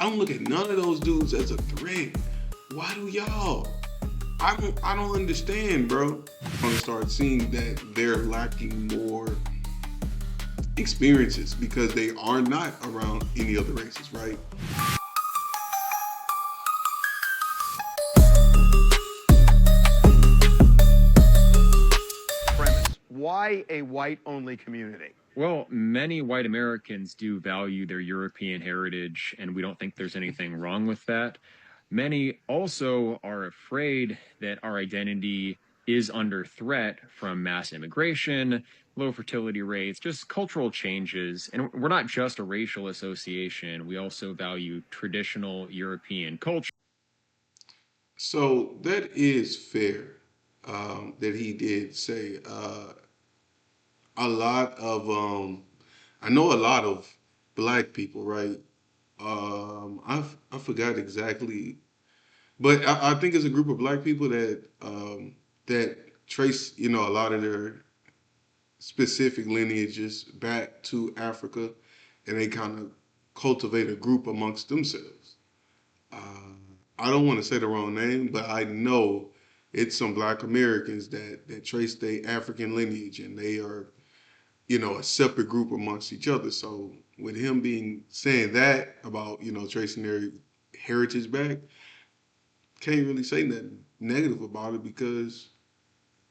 I don't look at none of those dudes as a threat. Why do y'all? I don't understand, bro. I'm gonna start seeing that they're lacking more experiences because they are not around any other races, right? Premise. Why a white-only community? Well, many white Americans do value their European heritage, and we don't think there's anything wrong with that. Many also are afraid that our identity is under threat from mass immigration, low fertility rates, just cultural changes. And we're not just a racial association, we also value traditional European culture. So that is fair that he did say a lot of. I know a lot of black people, right? I forgot exactly, but I think it's a group of black people that trace a lot of their specific lineages back to Africa, and they kind of cultivate a group amongst themselves. Uh, I don't want to say the wrong name, but I know it's some Black Americans that trace their African lineage, and they are a separate group amongst each other. So with him being saying that about tracing their heritage back, can't really say nothing negative about it because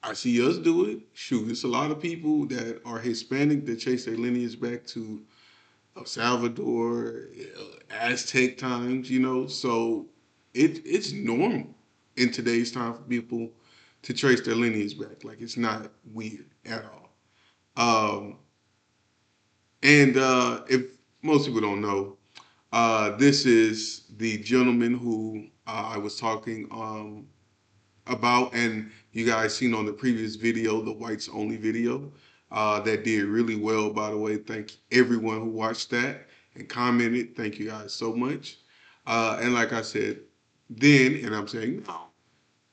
I see us do it. Shoot, it's a lot of people that are Hispanic that trace their lineage back to El Salvador, Aztec times, So it's normal in today's time for people to trace their lineage back. Like it's not weird at all. Um, and if most people don't know, this is the gentleman who I was talking about, and you guys seen on the previous video, the whites only video, that did really well, by the way. Thank everyone who watched that and commented. Thank you guys so much. And like I said, then, and I'm saying, no,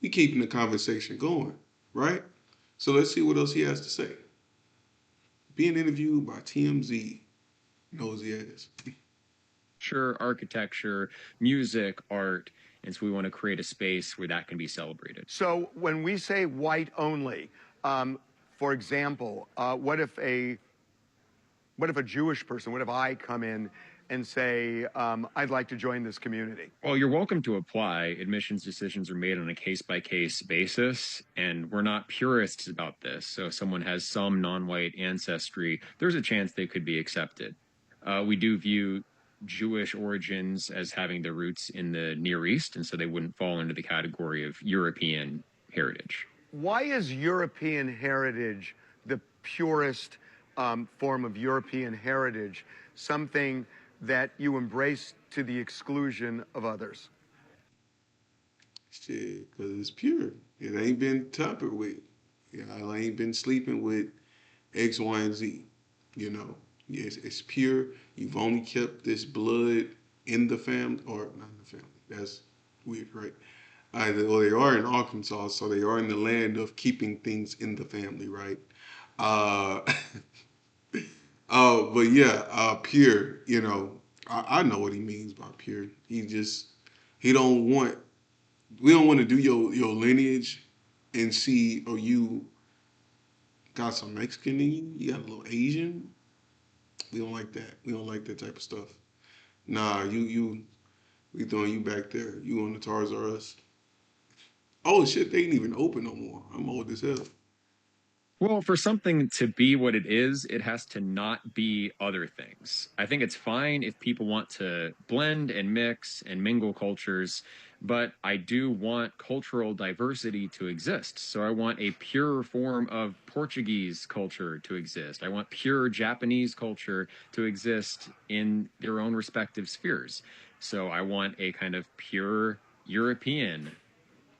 we keeping the conversation going, right? So let's see what else he has to say. Being interviewed by TMZ, nosy ass. Architecture, music, art, and so we want to create a space where that can be celebrated. So when we say white-only, for example, what if a Jewish person, what if I come in and say, I'd like to join this community? Well, you're welcome to apply. Admissions decisions are made on a case by case basis, and we're not purists about this. So, if someone has some non white ancestry, there's a chance they could be accepted. We do view Jewish origins as having their roots in the Near East, and so they wouldn't fall into the category of European heritage. Why is European heritage the purest form of European heritage, something that you embrace to the exclusion of others? Shit, because it's pure. It ain't been tampered with. I ain't been sleeping with X, Y, and Z. You know, yes, it's pure. You've only kept this blood in the family, or not in the family. That's weird, right? Well, they are in Arkansas, so they are in the land of keeping things in the family, right? Uh, but yeah, pure. I know what he means by pure. He don't want. We don't want to do your lineage and see, oh, you got some Mexican in you. You got a little Asian. We don't like that. We don't like that type of stuff. Nah, we throwing you back there. You on the Tars R Us. Oh shit, they ain't even open no more. I'm old as hell. Well, for something to be what it has to not be other things. I think it's fine if people want to blend and mix and mingle cultures, but I do want cultural diversity to exist. So I want a pure form of Portuguese culture to exist. I want pure Japanese culture to exist in their own respective spheres. So I want a kind of pure European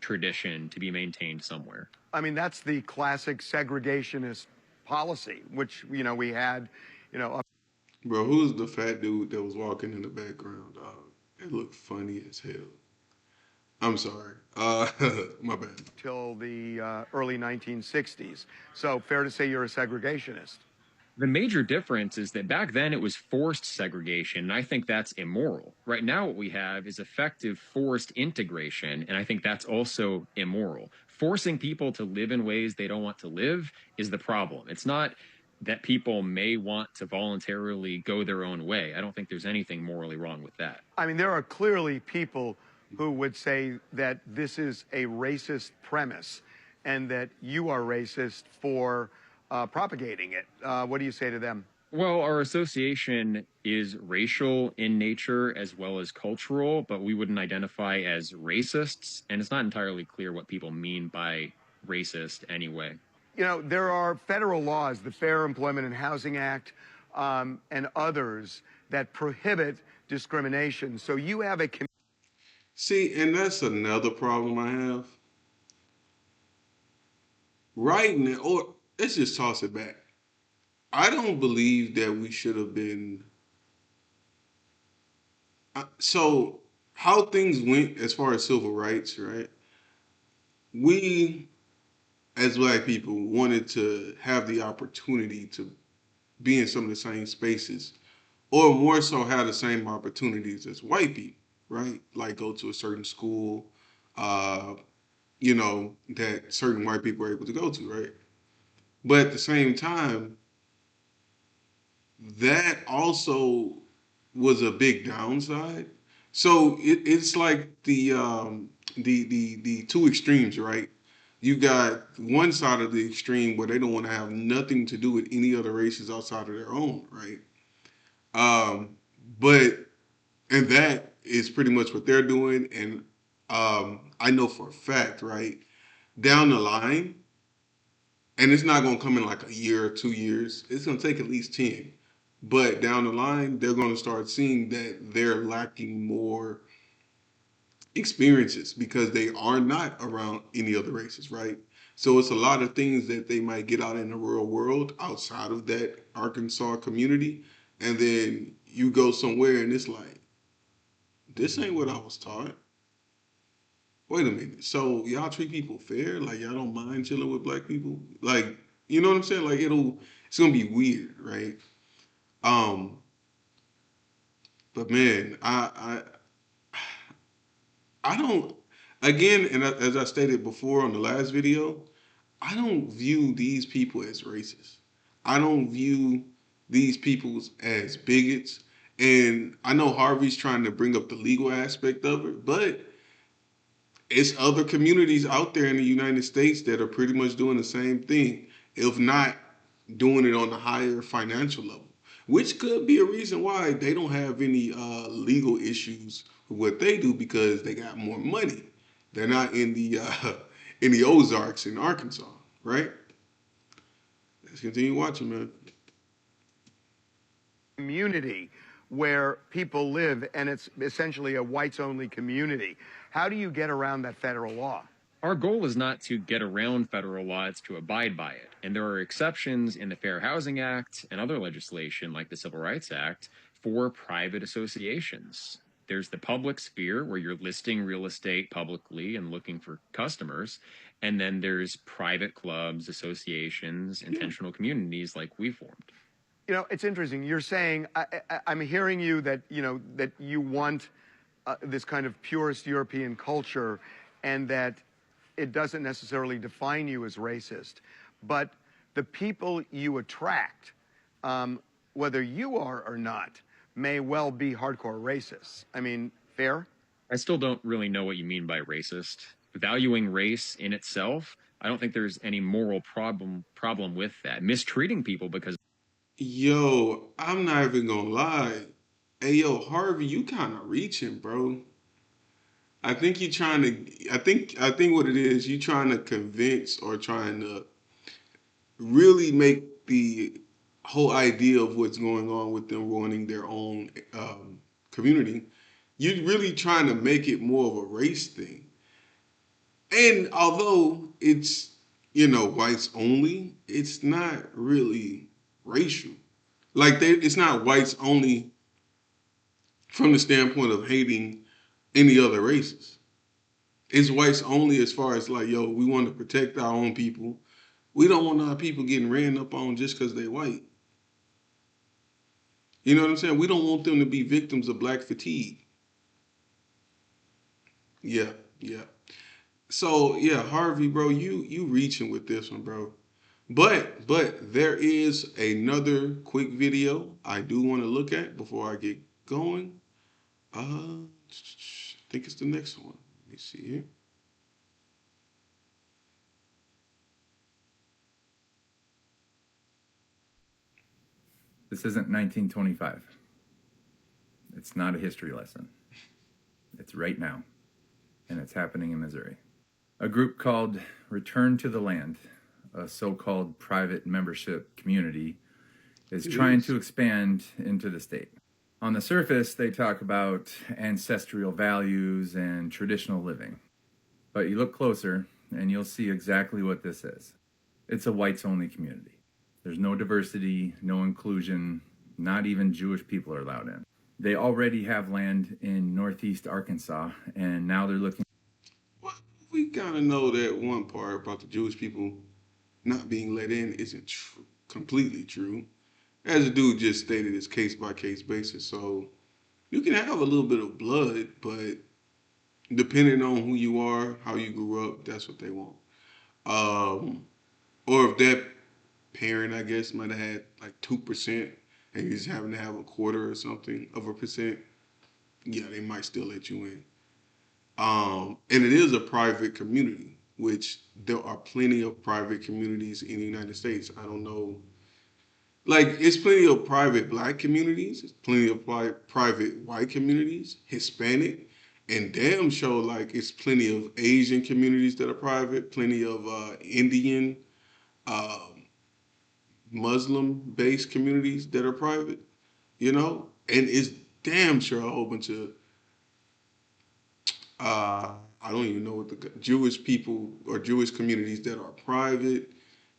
tradition to be maintained somewhere. I mean, that's the classic segregationist policy, which, we had, up Bro, who's the fat dude that was walking in the background, dog? It looked funny as hell. I'm sorry. My bad. till the early 1960s. So fair to say you're a segregationist. The major difference is that back then it was forced segregation, and I think that's immoral. Right now, what we have is effective forced integration, and I think that's also immoral. Forcing people to live in ways they don't want to live is the problem. It's not that people may want to voluntarily go their own way. I don't think there's anything morally wrong with that. I mean, there are clearly people who would say that this is a racist premise and that you are racist for propagating it. What do you say to them? Well, our association is racial in nature as well as cultural, but we wouldn't identify as racists. And it's not entirely clear what people mean by racist anyway. You know, there are federal laws, the Fair Employment and Housing Act, and others that prohibit discrimination. So you have a See, and that's another problem I have. Right now, or let's just toss it back. I don't believe that we should have been. So, how things went as far as civil rights, right? We, as black people, wanted to have the opportunity to be in some of the same spaces, or more so, have the same opportunities as white people, right? Like go to a certain school, uh, that certain white people are able to go to, right? But at the same time, that also was a big downside. So it's like the two extremes, right? You got one side of the extreme where they don't want to have nothing to do with any other races outside of their own, right? Um, but and that is pretty much what they're doing. And I know for a fact, right, down the line, and it's not going to come in like a year or 2 years. It's going to take at least 10. But down the line, they're going to start seeing that they're lacking more experiences because they are not around any other races, right? So it's a lot of things that they might get out in the real world outside of that Arkansas community. And then you go somewhere and it's like, this ain't what I was taught. Wait a minute. So y'all treat people fair? Like y'all don't mind chilling with black people? Like, you know what I'm saying? Like it's gonna be weird, right? Um, but man, I don't. Again, and as I stated before on the last video, I don't view these people as racist. I don't view these people as bigots. And I know Harvey's trying to bring up the legal aspect of it, but it's other communities out there in the United States that are pretty much doing the same thing, if not doing it on a higher financial level, which could be a reason why they don't have any legal issues with what they do because they got more money. They're not in the in the Ozarks in Arkansas, right? Let's continue watching, man. community where people live and it's essentially a whites only community. How do you get around that federal law? Our goal is not to get around federal law, it's to abide by it. And there are exceptions in the Fair Housing Act and other legislation like the Civil Rights Act for private associations. There's the public sphere where you're listing real estate publicly and looking for customers. And then there's private clubs, associations, Yeah. intentional communities like we formed. You know, it's interesting. You're saying, I'm hearing you that, you know, that you want this kind of purist European culture and that it doesn't necessarily define you as racist. But the people you attract, whether you are or not, may well be hardcore racists. I mean, fair? I still don't really know what you mean by racist. Valuing race in itself, I don't think there's any moral problem with that. Mistreating people because Yo, I'm not even gonna lie. Hey, yo, Harvey, you kind of reaching, bro. I think you're trying to. I think what it is, you trying to convince or trying to really make the whole idea of what's going on with them ruining their own community. You're really trying to make it more of a race thing. And although it's whites only, it's not really racial. Like it's not whites only from the standpoint of hating any other races. It's whites only as far as like, yo, we want to protect our own people. We don't want our people getting ran up on just because they white. You know what I'm saying? We don't want them to be victims of black fatigue. Yeah, yeah. So yeah, Harvey, bro, you reaching with this one, bro. But there is another quick video I do want to look at before I get going. I think it's the next one. Let me see here. This isn't 1925. It's not a history lesson. It's right now, and it's happening in Missouri. A group called Return to the Land, a so called private membership community, is trying to expand into the state. On the surface, they talk about ancestral values and traditional living. But you look closer, and you'll see exactly what this is. It's a whites only community. There's no diversity, no inclusion, not even Jewish people are allowed in. They already have land in northeast Arkansas, and now they're looking. Well, we kind of know that one part about the Jewish people not being let in isn't completely true. As the dude just stated, it's case by case basis. So you can have a little bit of blood, but depending on who you are, how you grew up, that's what they want. Um, or if that parent, I guess, might have had like 2% and you just happen to have a quarter or something of a percent, yeah, they might still let you in. And it is a private community, which there are plenty of private communities in the United States. I don't know. Like, it's plenty of private black communities, it's plenty of private white communities, Hispanic, and damn sure, like, it's plenty of Asian communities that are private, plenty of Indian, um, Muslim based communities that are private, you know? And it's damn sure a whole bunch of I don't even know what the Jewish people or Jewish communities that are private,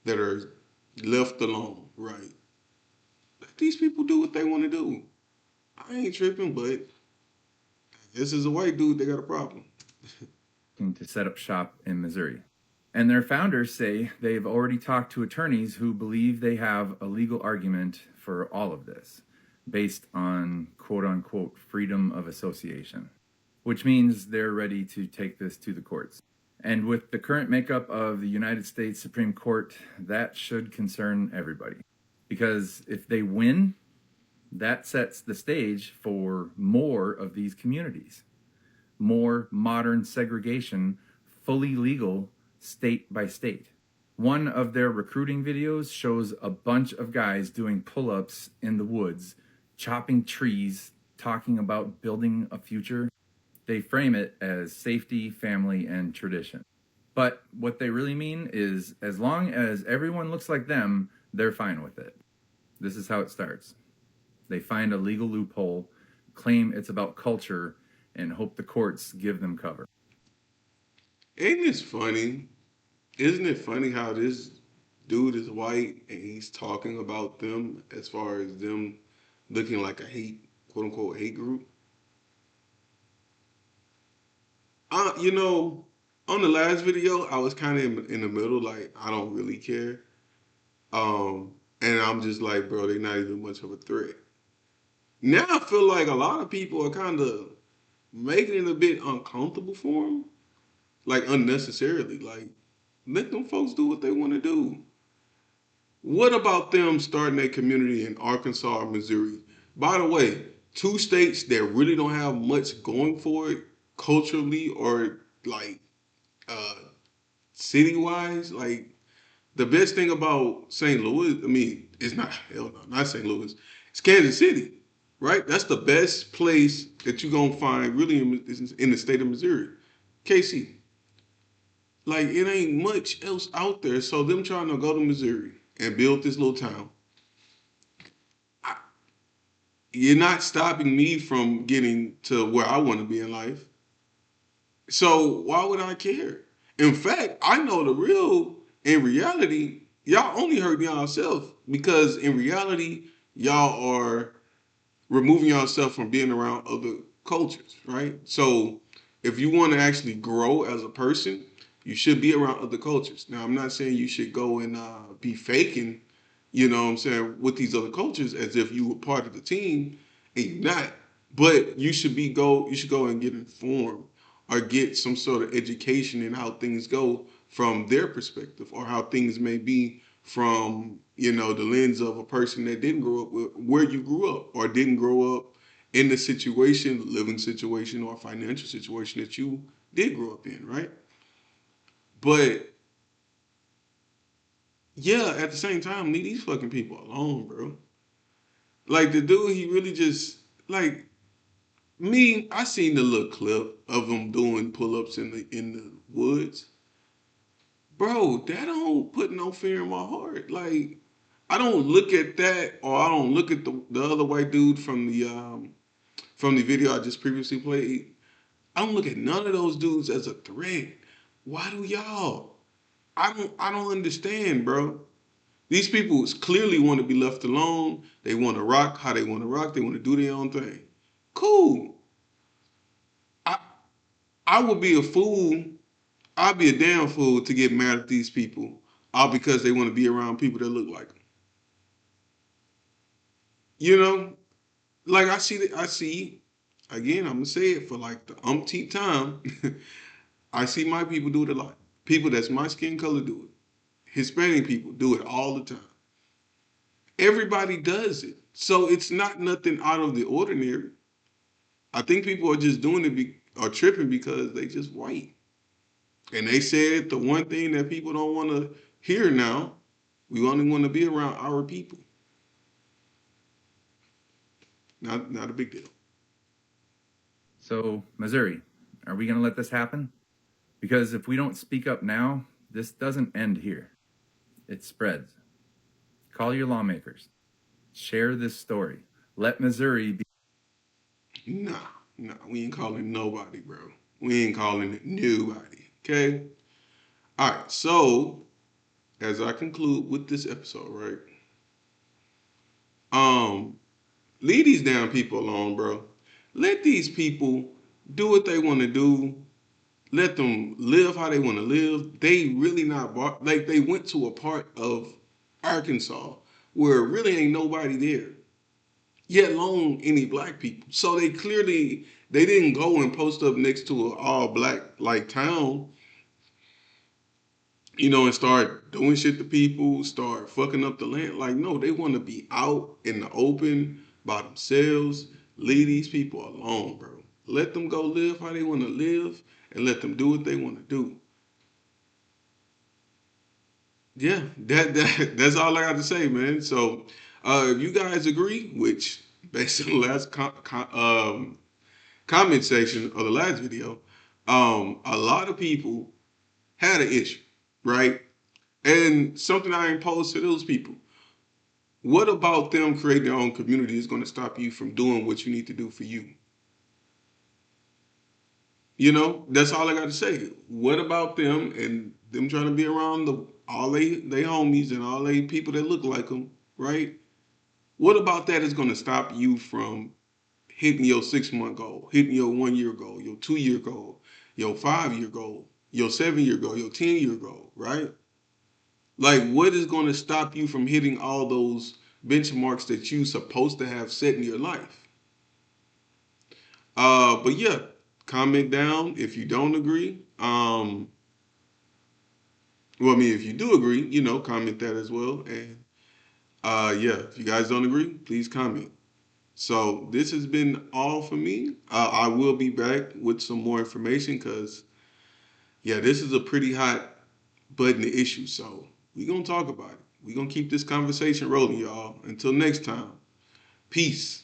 that are left alone, right? Let these people do what they want to do. I ain't tripping, but this is a white dude. They got a problem. to set up shop in Missouri. And their founders say they've already talked to attorneys who believe they have a legal argument for all of this, based on quote unquote freedom of association, which means they're ready to take this to the courts. And with the current makeup of the United States Supreme Court, that should concern everybody. Because if they win, that sets the stage for more of these communities, more modern segregation, fully legal state by state. One of their recruiting videos shows a bunch of guys doing pull ups in the woods, chopping trees, talking about building a future. They frame it as safety, family, and tradition. But what they really mean is as long as everyone looks like them, they're fine with it. This is how it starts. They find a legal loophole, claim it's about culture, and hope the courts give them cover. Ain't this funny? Isn't it funny how this dude is white and he's talking about them as far as them looking like a hate, quote unquote, hate group? You know, on the last video, I was kind of in the middle, like I don't really care. And I'm just like, bro, they're not even much of a threat. Now I feel like a lot of people are kind of making it a bit uncomfortable for them, like unnecessarily. Like, let them folks do what they want to do. What about them starting a community in Arkansas or Missouri? By the way, two states that really don't have much going for it culturally or like uh city wise. Like the best thing about St. Louis, I mean, it's not hell no, not St. Louis. It's Kansas City, right? That's the best place that you're gonna find really in the state of Missouri. KC. Like it ain't much else out there. So them trying to go to Missouri and build this little town, you're not stopping me from getting to where I want to be in life. So why would I care? In fact, I know the real. In reality, y'all only hurt yourself because in reality, y'all are removing yourself from being around other cultures, right? So if you want to actually grow as a person, you should be around other cultures. Now, I'm not saying you should go and be faking, you know what I'm saying, with these other cultures as if you were part of the team and you're not. But you should go and get informed or get some sort of education in how things go from their perspective or how things may be from, you know, the lens of a person that didn't grow up with where you grew up or didn't grow up in the situation, living situation or financial situation that you did grow up in, right? But yeah, at the same time, leave these fucking people alone, bro. Like the dude, he really just like me. I seen the little clip of him doing pull ups in the woods, bro. That don't put no fear in my heart. Like I don't look at that, or I don't look at the other white dude from the video I just previously played. I don't look at none of those dudes as a threat. Why do y'all? I don't understand, bro. These people clearly want to be left alone. They want to rock how they want to rock. They want to do their own thing. Cool. I I would be a fool. I'd be a damn fool to get mad at these people all because they want to be around people that look like them. You know, like I see. Again, I'm gonna say it for like the umpteenth time. I see my people do it a lot. People that's my skin color do it. Hispanic people do it all the time. Everybody does it. So it's not nothing out of the ordinary. I think people are just doing it are tripping because they just white. And they said the one thing that people don't want to hear now, we only want to be around our people. Not a big deal. So, Missouri, are we going to let this happen? Because if we don't speak up now, this doesn't end here. It spreads. Call your lawmakers. Share this story. Let Missouri be. Nah, we ain't calling nobody, bro. We ain't calling nobody. Okay? Alright, so as I conclude with this episode, right? Um, leave these damn people alone, bro. Let these people do what they want to do. Let them live how they want to live. They really not like they went to a part of Arkansas where really ain't nobody there, yet alone any black people. So they clearly they didn't go and post up next to an all black like town, you know, and start doing shit to people, start fucking up the land. Like, no, they want to be out in the open by themselves. Leave these people alone, bro. Let them go live how they want to live and let them do what they want to do. Yeah, that's all I got to say, man. So, if you guys agree, which based on the last comment section of the last video, a lot of people had an issue, right? And something I imposed to those people. What about them creating their own community is going to stop you from doing what you need to do for you? You know, that's all I got to say. What about them and them trying to be around all they homies and all they people that look like them, right? What about that is going to stop you from hitting your 6 month goal, hitting your 1 year goal, your 2 year goal, your 5 year goal, your 7 year goal, your 10 year goal, right? Like, what is going to stop you from hitting all those benchmarks that you supposed to have set in your life? But yeah, comment down if you don't agree. Well, I mean, if you do agree, you know, comment that as well. And yeah, if you guys don't agree, please comment. So this has been all for me. I will be back with some more information because yeah, this is a pretty hot button issue. So we're gonna talk about it. We're gonna keep this conversation rolling, y'all. Until next time, peace.